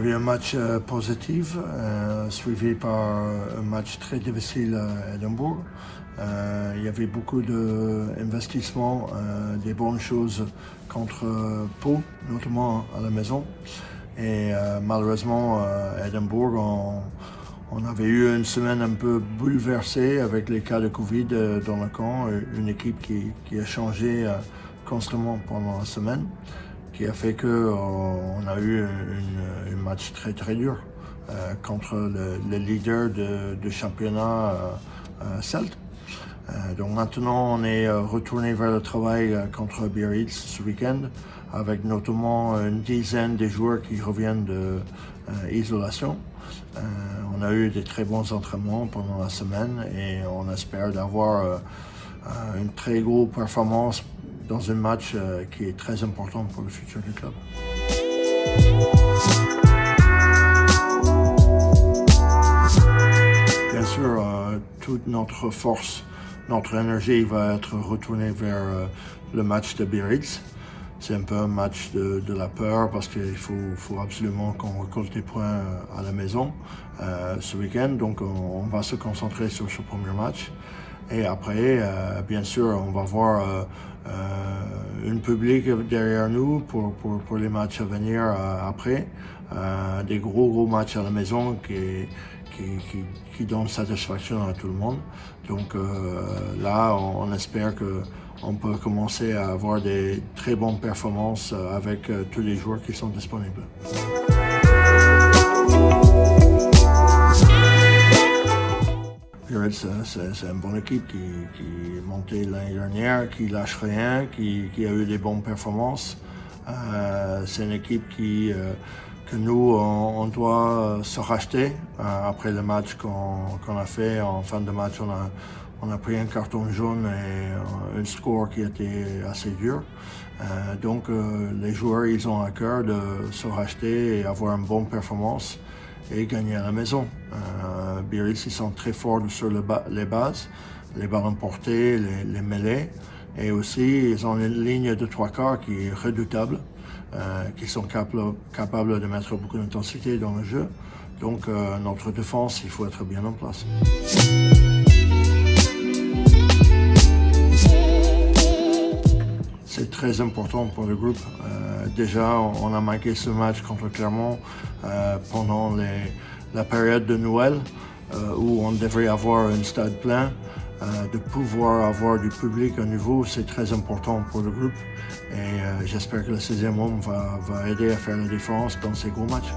eu un match positif, suivi par un match très difficile à Édimbourg. Il y avait beaucoup d'investissements, des bonnes choses contre Pau, notamment à la maison. Et malheureusement, à Édimbourg, on avait eu une semaine un peu bouleversée avec les cas de Covid dans le camp, une équipe qui a changé constamment pendant la semaine, qui a fait qu'on a eu un match très très dur contre le leader de championnat celte. Donc maintenant on est retourné vers le travail contre Biarritz ce week-end, avec notamment une dizaine de joueurs qui reviennent d'isolation. On a eu des très bons entraînements pendant la semaine et on espère d'avoir une très grosse performance dans un match qui est très important pour le futur du club. Bien sûr, toute notre force, notre énergie va être retournée vers le match de Biarritz. C'est un peu un match de la peur parce qu'il faut absolument qu'on récolte des points à la maison ce week-end. Donc on va se concentrer sur ce premier match. Et après, bien sûr, on va voir un public derrière nous pour les matchs à venir après. Des gros matchs à la maison qui donnent satisfaction à tout le monde. Donc là, on espère qu'on peut commencer à avoir des très bonnes performances avec tous les joueurs qui sont disponibles. Biarritz, c'est une bonne équipe qui est montée l'année dernière, qui lâche rien, qui a eu des bonnes performances. C'est une équipe que nous, on doit se racheter. Après le match qu'on a fait, en fin de match, on a pris un carton jaune et un score qui était assez dur. Donc les joueurs, ils ont à cœur de se racheter et avoir une bonne performance et gagner à la maison. Biarritz, ils sont très forts sur les bases, les ballons portés, les mêlées. Et aussi, ils ont une ligne de trois quarts qui est redoutable, qui sont capables de mettre beaucoup d'intensité dans le jeu. Donc notre défense, il faut être bien en place. C'est très important pour le groupe. Déjà, on a manqué ce match contre Clermont pendant la période de Noël où on devrait avoir un stade plein. De pouvoir avoir du public à nouveau, c'est très important pour le groupe. Et j'espère que le 16e homme va aider à faire la différence dans ces gros matchs.